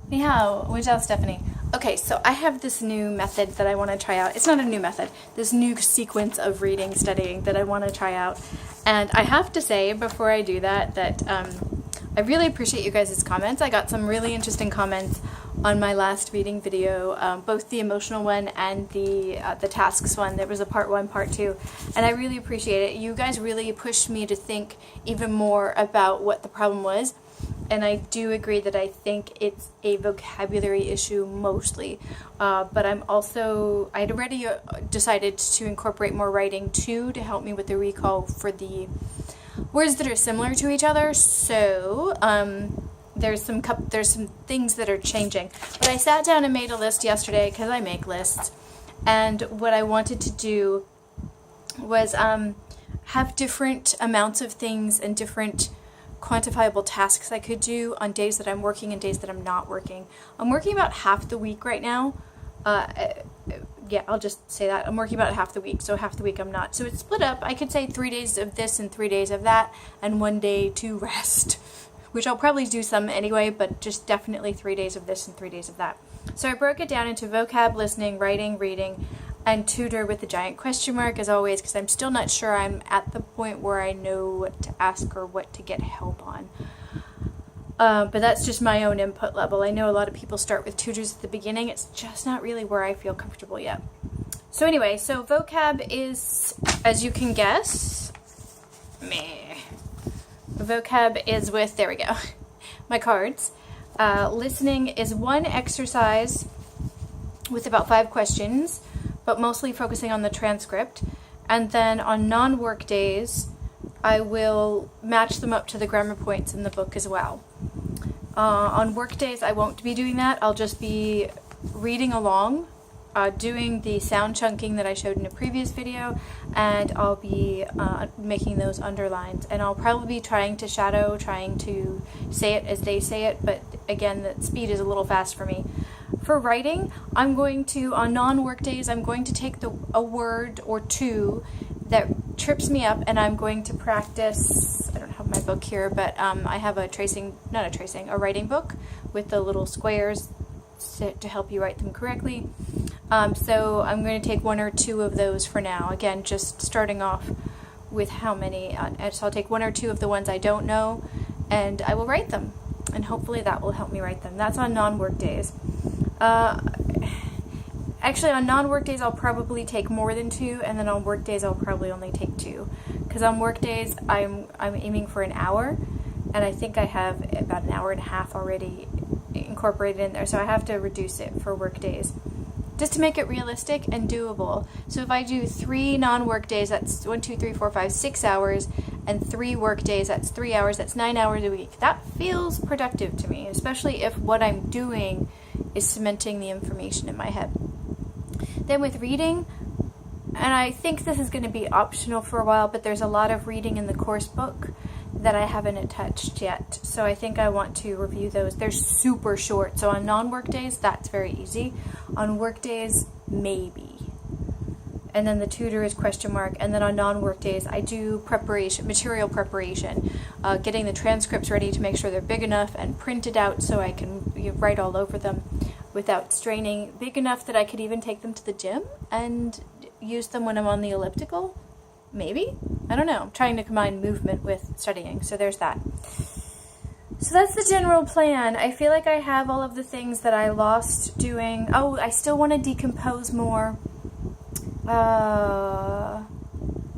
Ni hao, 我叫 Stephanie. Okay, so I have this new method that I want to try out. It's not a new method, this new sequence of reading, studying that I want to try out. And I have to say, before I do that, I really appreciate you guys' comments. I got some really interesting comments on my last reading video, both the emotional one and the tasks one. There was a part 1, part 2, and I really appreciate it. You guys really pushed me to think even more about what the problem was. And I do agree that I think it's a vocabulary issue mostly, but I'd already decided to incorporate more writing too to help me with the recall for the words that are similar to each other. So there's some things that are changing. But I sat down and made a list yesterday because I make lists, and what I wanted to do was have different amounts of things and different quantifiable tasks I could do on days that I'm working and days that I'm not working. I'm working about half the week right now. Yeah, I'll just say that. I'm working about half the week, so half the week I'm not. So it's split up. I could say 3 days of this and 3 days of that, and 1 day to rest, which I'll probably do some anyway, but just definitely 3 days of this and 3 days of that. So I broke it down into vocab, listening, writing, reading, and tutor with the giant question mark as always, because I'm still not sure I'm at the point where I know what to ask or what to get help on. But that's just my own input level. I know a lot of people start with tutors at the beginning. It's just not really where I feel comfortable yet. So anyway, so vocab is, as you can guess, vocab is with, there we go, my cards. Listening is 1 exercise with about 5 questions, but mostly focusing on the transcript. And then on non-work days, I will match them up to the grammar points in the book as well. On work days, I won't be doing that. I'll just be reading along, doing the sound chunking that I showed in a previous video, and I'll be making those underlines. And I'll probably be trying to shadow, trying to say it as they say it, but again, the speed is a little fast for me. For writing, I'm going to, on non-work days, I'm going to take a word or two that trips me up, and I'm going to practice. I don't have my book here, but I have a writing book with the little squares to help you write them correctly. So I'm going to take 1 or 2 of those for now. Again, just starting off with how many. So I'll take 1 or 2 of the ones I don't know, and I will write them. And hopefully that will help me write them. That's on non-work days. Actually, on non-work days, I'll probably take more than 2, and then on work days, I'll probably only take 2. Because on work days, I'm aiming for an hour, and I think I have about an hour and a half already incorporated in there, so I have to reduce it for work days, just to make it realistic and doable. So if I do 3 non-work days, that's 1, 2, 3, 4, 5, 6 hours, and 3 work days, that's 3 hours, that's 9 hours a week. That feels productive to me, especially if what I'm doing is cementing the information in my head. Then with reading, and I think this is going to be optional for a while, but there's a lot of reading in the course book that I haven't touched yet, so I think I want to review those. They're super short, so on non-work days, that's very easy. On work days, maybe. And then the tutor is question mark, and then on non-work days, I do material preparation, getting the transcripts ready to make sure they're big enough and printed out so I can write all over them without straining, big enough that I could even take them to the gym and use them when I'm on the elliptical. Maybe? I don't know. I'm trying to combine movement with studying, so there's that. So that's the general plan. I feel like I have all of the things that I lost doing. Oh, I still want to decompose more. I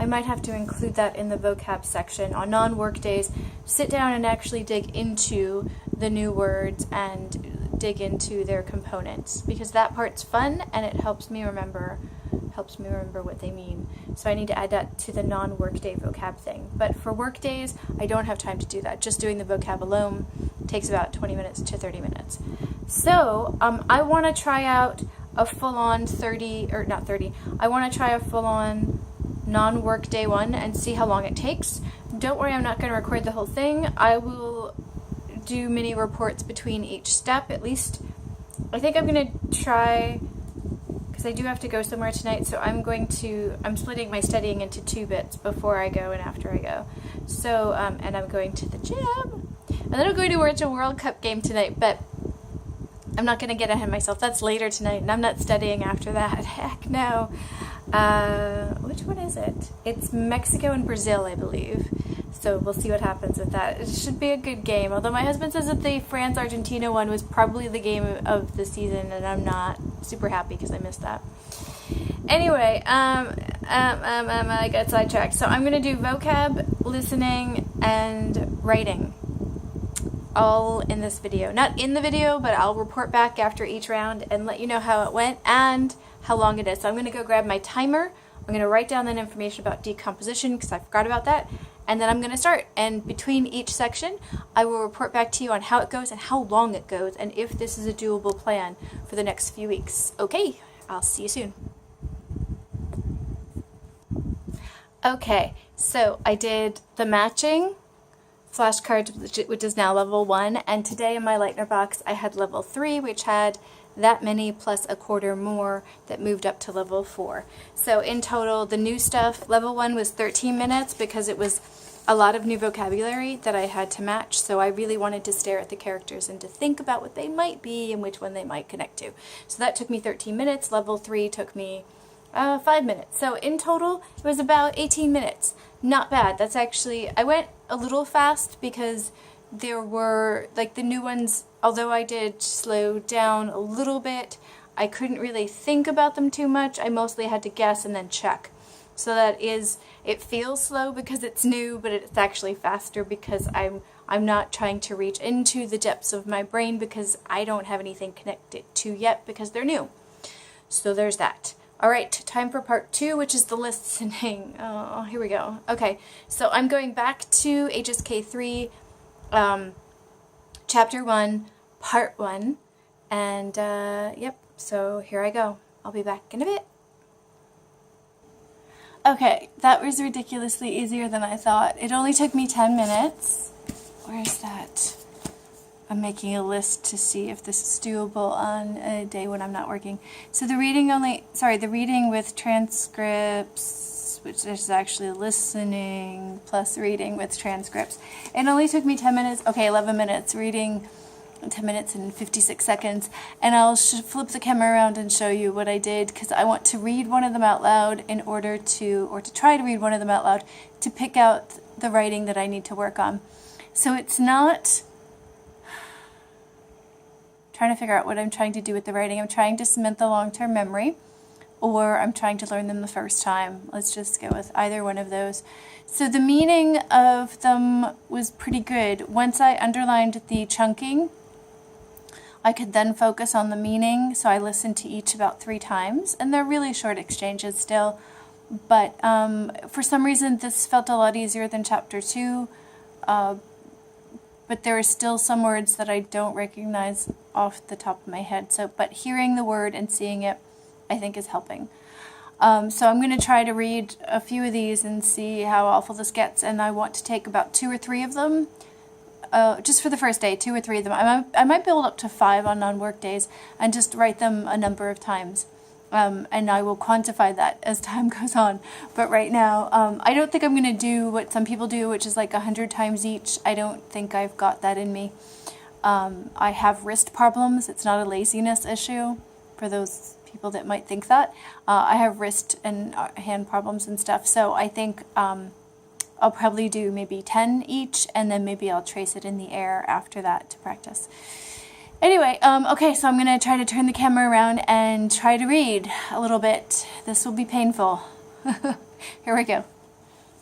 might have to include that in the vocab section. On non-work days, sit down and actually dig into the new words and dig into their components, because that part's fun and it helps me remember what they mean. So I need to add that to the non-work day vocab thing. But for work days, I don't have time to do that. Just doing the vocab alone takes about 20 minutes to 30 minutes. So I want to try out a full-on I want to try a full-on non-work day one and see how long it takes. Don't worry, I'm not going to record the whole thing. I will do mini reports between each step, at least. I think I'm going to try, because I do have to go somewhere tonight, so I'm splitting my studying into 2 bits, before I go and after I go. So, and I'm going to the gym, and then I'm going to watch a World Cup game tonight, but I'm not going to get ahead of myself. That's later tonight, and I'm not studying after that. Heck no. Which one is it? It's Mexico and Brazil, I believe. So we'll see what happens with that. It should be a good game. Although my husband says that the France-Argentina one was probably the game of the season, and I'm not super happy because I missed that. Anyway, I got sidetracked. So I'm going to do vocab, listening, and writing. All in this video. Not in the video, but I'll report back after each round and let you know how it went and how long it is. So I'm going to go grab my timer. I'm going to write down that information about decomposition because I forgot about that. And then I'm going to start. And between each section, I will report back to you on how it goes and how long it goes and if this is a doable plan for the next few weeks. Okay, I'll see you soon. Okay, so I did the matching flashcard, which is now level 1, and today in my Lightner box I had level 3, which had that many plus a quarter more that moved up to level 4. So in total, the new stuff, level 1 was 13 minutes because it was a lot of new vocabulary that I had to match, so I really wanted to stare at the characters and to think about what they might be and which one they might connect to. So that took me 13 minutes, level 3 took me 5 minutes. So in total, it was about 18 minutes. Not bad. That's actually, I went a little fast because there were, like the new ones, although I did slow down a little bit, I couldn't really think about them too much. I mostly had to guess and then check. So that is, it feels slow because it's new, but it's actually faster because I'm not trying to reach into the depths of my brain because I don't have anything connected to yet because they're new. So there's that. Alright, time for part 2, which is the listening. Oh, here we go. Okay, so I'm going back to HSK3, Chapter 1, Part 1, and yep, so here I go. I'll be back in a bit. Okay, that was ridiculously easier than I thought. It only took me 10 minutes. Where's that? I'm making a list to see if this is doable on a day when I'm not working. So the reading the reading with transcripts, which is actually listening plus reading with transcripts. It only took me 10 minutes, okay, 11 minutes, reading 10 minutes and 56 seconds. And I'll flip the camera around and show you what I did because I want to read one of them out loud in order to, or to try to read one of them out loud to pick out the writing that I need to work on. So it's not trying to figure out what I'm trying to do with the writing. I'm trying to cement the long-term memory, or I'm trying to learn them the first time. Let's just go with either one of those. So the meaning of them was pretty good. Once I underlined the chunking, I could then focus on the meaning, so I listened to each about 3 times, and they're really short exchanges still, but for some reason this felt a lot easier than Chapter 2, but there are still some words that I don't recognize off the top of my head. So, but hearing the word and seeing it, I think is helping. So I'm going to try to read a few of these and see how awful this gets. And I want to take about 2 or 3 of them, just for the first day, 2 or 3 of them. I might build up to 5 on non-work days and just write them a number of times. And I will quantify that as time goes on. But right now, I don't think I'm going to do what some people do, which is like 100 times each. I don't think I've got that in me. I have wrist problems. It's not a laziness issue for those people that might think that. I have wrist and hand problems and stuff. So I think I'll probably do maybe 10 each, and then maybe I'll trace it in the air after that to practice. Anyway, okay, so I'm going to try to turn the camera around and try to read a little bit. This will be painful. Here we go.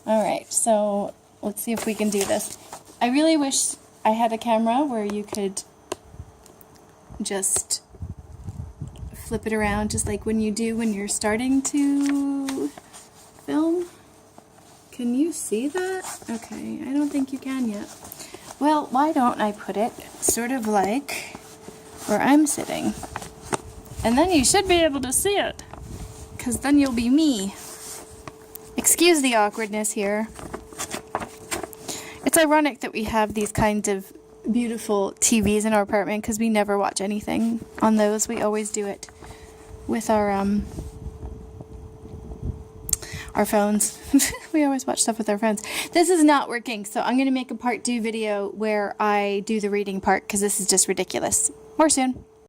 Alright, so let's see if we can do this. I really wish I had a camera where you could just flip it around, just like when you do when you're starting to film. Can you see that? Okay, I don't think you can yet. Well, why don't I put it sort of like where I'm sitting, and then you should be able to see it, because then you'll be me. Excuse the awkwardness here. It's ironic that we have these kinds of beautiful TVs in our apartment, because we never watch anything on those. We always do it with our phones. We always watch stuff with our phones. This is not working, so I'm going to make a part 2 video where I do the reading part, because this is just ridiculous. More soon.